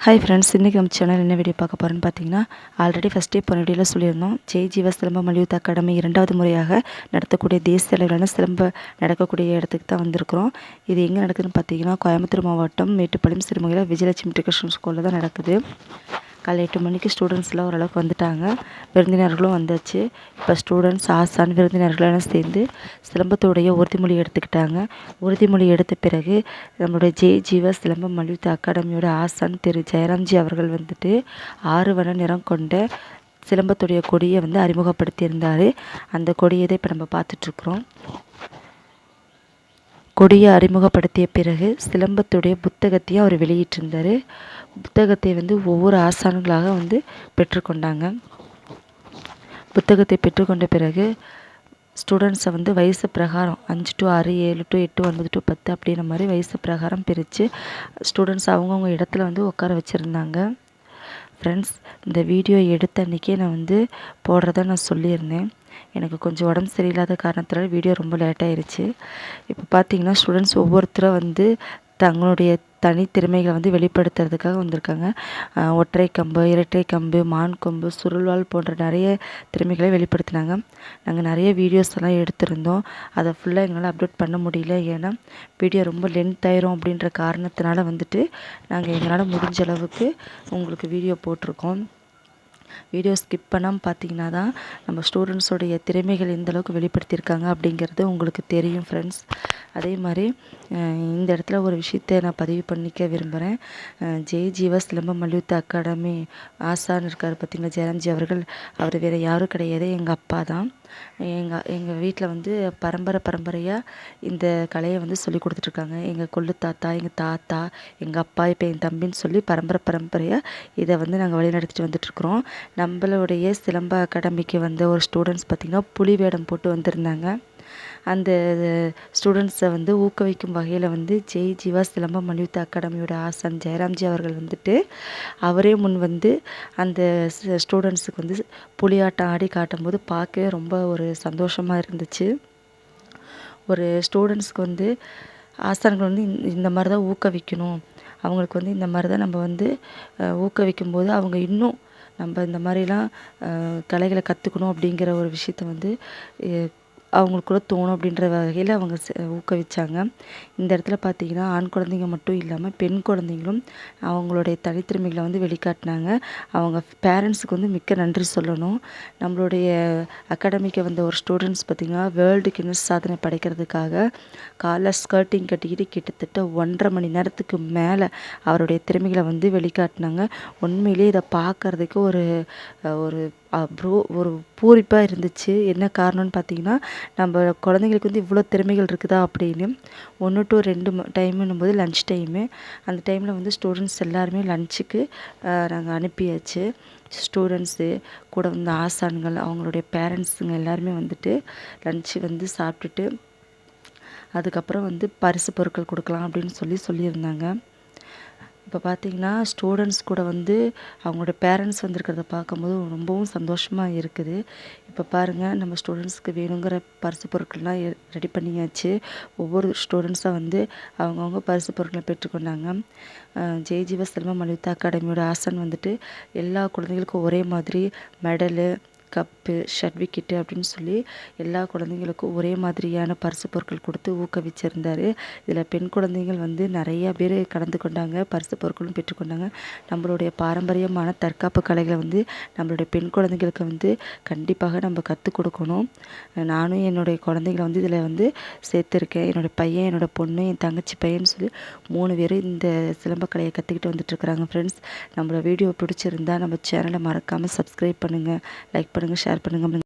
Hi friends, இன்றைக்கி நம்ம channel என்ன வீடியோ பார்க்க போகிறோன்னு பார்த்தீங்கன்னா, ஆல்ரெடி ஃபஸ்ட்டே போன வீடியோவில் சொல்லியிருந்தோம். ஜெய் ஜீவா சிலம்ப மல்யுத்த அகாடமி 2வது முறையாக நடத்தக்கூடிய தேசிய அளவிலான சிலம்ப நடக்கக்கூடிய இடத்துக்கு தான் வந்திருக்கிறோம். இது எங்கே நடக்குதுன்னு பார்த்தீங்கன்னா, கோயம்புத்தூர் மாவட்டம் மேட்டுப்பாளையம் சிறுமுகையில் விஜயலட்சுமி மெட்ரிகுலேஷன் ஸ்கூலில் தான் நடக்குது. காலைல 8 மணிக்கு ஸ்டூடெண்ட்ஸ்லாம் ஓரளவுக்கு வந்துட்டாங்க. விருந்தினர்களும் வந்தாச்சு. இப்போ ஸ்டூடெண்ட்ஸ், ஆசான், விருந்தினர்களெல்லாம் சேர்ந்து சிலம்பத்தோடைய உறுதிமொழி எடுத்துக்கிட்டாங்க. உறுதிமொழி எடுத்த பிறகு நம்மளுடைய ஜெய் ஜீவா சிலம்ப மல்யுத்த அகாடமியோட ஆசான் திரு ஜெயராம்ஜி அவர்கள் வந்துட்டு 6 வண்ண நிறம் கொண்ட சிலம்பத்துடைய கொடியை அறிமுகப்படுத்தியிருந்தார். அந்த கொடியை தான் இப்போ நம்ம பார்த்துட்ருக்குறோம். கொடியை அறிமுகப்படுத்திய பிறகு சிலம்பத்துடைய புத்தகத்தையும் அவர் வெளியிட்டிருந்தார். புத்தகத்தை ஒவ்வொரு ஆசான்களாக பெற்றுக்கொண்டாங்க. புத்தகத்தை பெற்றுக்கொண்ட பிறகு ஸ்டூடெண்ட்ஸை வயசு பிரகாரம் 5 to 6, 7 to 8, 9 to 10 அப்படின்ற மாதிரி வயசு பிரகாரம் பிரித்து ஸ்டூடெண்ட்ஸ் அவங்கவுங்க இடத்துல உட்கார வச்சுருந்தாங்க. ஃப்ரெண்ட்ஸ், இந்த வீடியோ எடுத்த அன்றைக்கே நான் போடுறதா நான் சொல்லியிருந்தேன். எனக்கு கொஞ்சம் உடம்பு சரியில்லாத காரணத்தினால வீடியோ ரொம்ப லேட் ஆயிடுச்சு. இப்போ பார்த்தீங்கன்னா ஸ்டூடெண்ட்ஸ் ஒவ்வொருத்தரும் தங்களுடைய தனித்திறமைகளை வெளிப்படுத்துறதுக்காக வந்திருக்காங்க. ஒற்றை கம்பு, இரட்டை கம்பு, மான் கொம்பு, சுருள்வாள் போன்ற நிறைய திறமைகளை வெளிப்படுத்தினாங்க. நாங்கள் நிறைய வீடியோஸ் எல்லாம் எடுத்திருந்தோம். அதை ஃபுல்லாக எங்களால் அப்லோட் பண்ண முடியல. ஏன்னா வீடியோ ரொம்ப லென்த் ஆயிரும் அப்படின்ற காரணத்தினால நாங்கள் எங்களால் முடிஞ்ச அளவுக்கு உங்களுக்கு வீடியோ போட்டிருக்கோம். வீடியோ ஸ்கிப் பண்ணாமல் பார்த்தீங்கன்னா தான் நம்ம ஸ்டூடெண்ட்ஸோடைய திறமைகள் எந்த அளவுக்கு வெளிப்படுத்தியிருக்காங்க அப்படிங்கிறது உங்களுக்கு தெரியும் ஃப்ரெண்ட்ஸ். அதே மாதிரி இந்த இடத்துல ஒரு விஷயத்தை நான் பதிவு பண்ணிக்க விரும்புகிறேன். ஜெய் ஜீவா சிலம்ப மல்யுத்த அகாடமி ஆசான் இருக்கார் பார்த்தீங்களா, ஜெயராம்ஜி அவர்கள். அவர் வேறு யாரும் கிடையாது, எங்கள் அப்பா தான். எங்கள் வீட்டில் பரம்பரையாக இந்த கலையை சொல்லி கொடுத்துட்ருக்காங்க. எங்கள் கொள்ளு தாத்தா, எங்கள் தாத்தா, எங்கள் அப்பா, இப்போ என் தம்பின்னு சொல்லி பரம்பரையாக இதை நாங்கள் வழிநடத்திட்டு வந்துட்டுருக்குறோம். நம்மளுடைய சிலம்ப அகாடமிக்கு வந்த ஒரு ஸ்டூடெண்ட்ஸ் பார்த்திங்கன்னா புலி வேடம் போட்டு வந்திருந்தாங்க. அந்த ஸ்டூடெண்ட்ஸை ஊக்குவிக்கும் வகையில் ஜெய் ஜீவா சிலம்ப மல்யுத்த அகாடமியோட ஆசான் ஜெயராம்ஜி அவர்கள் அவரே முன் அந்த ஸ்டூடெண்ட்ஸுக்கு புலியாட்டம் ஆடி காட்டும்போது பார்க்கவே ரொம்ப ஒரு சந்தோஷமாக இருந்துச்சு. ஒரு ஸ்டூடெண்ட்ஸ்க்கு ஆசான்கள் இந்த மாதிரி தான் ஊக்குவிக்கணும். அவங்களுக்கு இந்த மாதிரி தான் நம்ம ஊக்குவிக்கும் போது அவங்க இன்னும் நம்ம இந்த மாதிரிலாம் கலைகளை கற்றுக்கணும் அப்படிங்கிற ஒரு விஷயத்த அவங்களுக்குள்ள தோணும் அப்படின்ற வகையில் அவங்க ஊக்குவிச்சாங்க. இந்த இடத்துல பார்த்திங்கன்னா ஆண் குழந்தைங்க மட்டும் இல்லாமல் பெண் குழந்தைங்களும் அவங்களுடைய தனித்திறமைகளை வெளிக்காட்டினாங்க. அவங்க பேரண்ட்ஸுக்கு மிக்க நன்றி சொல்லணும். நம்மளுடைய அகாடமிக்கு வந்த ஒரு ஸ்டூடெண்ட்ஸ் பார்த்திங்கன்னா வேர்ல்டு கின்னஸ் சாதனை படைக்கிறதுக்காக காலைல ஸ்கர்ட்டிங் கட்டிக்கிட்டு கிட்டத்தட்ட 1.5 மணி நேரத்துக்கு மேலே அவருடைய திறமைகளை வெளிக்காட்டினாங்க. உண்மையிலே இதை பார்க்குறதுக்கு ஒரு ஒரு ஒரு பூரிப்பாக இருந்துச்சு. என்ன காரணம்னு பார்த்தீங்கன்னா, நம்ம குழந்தைங்களுக்கு இவ்வளோ திறமைகள் இருக்குதா அப்படின்னு. 1 to 2 டைம்னும் போது லன்ச் டைமு. அந்த டைமில் ஸ்டூடெண்ட்ஸ் எல்லாருமே லன்ச்சுக்கு நாங்கள் அனுப்பியாச்சு. ஸ்டூடெண்ட்ஸு கூட ஆசான்கள், அவங்களுடைய பேரண்ட்ஸுங்க எல்லாருமே லன்ச்சு சாப்பிட்டுட்டு அதுக்கப்புறம் பரிசு பொருட்கள் கொடுக்கலாம் அப்படின்னு சொல்லியிருந்தாங்க. இப்போ பார்த்திங்கன்னா ஸ்டூடெண்ட்ஸ் கூட அவங்களோட பேரண்ட்ஸ் வந்திருக்கிறத பார்க்கும்போது ரொம்பவும் சந்தோஷமாக இருக்குது. இப்போ பாருங்கள், நம்ம ஸ்டூடெண்ட்ஸ்க்கு வேணுங்கிற பரிசு பொருட்கள்லாம் ரெடி பண்ணியாச்சு. ஒவ்வொரு ஸ்டூடெண்ட்ஸாக அவங்கவுங்க பரிசு பொருட்களை பெற்றுக்கொண்டாங்க. ஜெய் ஜீவா சிலம்ப மல்யுத்த அகாடமியோட ஆசான் எல்லா குழந்தைகளுக்கும் ஒரே மாதிரி மெடலு, கப்பு, சர்டிஃபிகேட்டு அப்படின்னு சொல்லி எல்லா குழந்தைங்களுக்கும் ஒரே மாதிரியான பரிசு பொருட்கள் கொடுத்து ஊக்குவிச்சிருந்தார். இதில் பெண் குழந்தைகள் நிறையா பேர் கலந்து கொண்டாங்க, பரிசு பொருட்களும் பெற்றுக்கொண்டாங்க. நம்மளுடைய பாரம்பரியமான தற்காப்பு கலைகளை நம்மளுடைய பெண் குழந்தைங்களுக்கு கண்டிப்பாக நம்ம கற்றுக் கொடுக்கணும். நானும் என்னுடைய குழந்தைகளை இதில் சேர்த்துருக்கேன். என்னோடய பையன், என்னோடய பொண்ணு, என் தங்கச்சி பையன்னு சொல்லி 3 பேர் இந்த சிலம்பக்கலையை கற்றுக்கிட்டு வந்துட்டுருக்குறாங்க. ஃப்ரெண்ட்ஸ், நம்மளோட வீடியோ பிடிச்சிருந்தா நம்ம சேனலை மறக்காமல் சப்ஸ்கிரைப் பண்ணுங்கள், லைக் பண்ணுங்கள், ஷேர் பண்ணுங்கள்.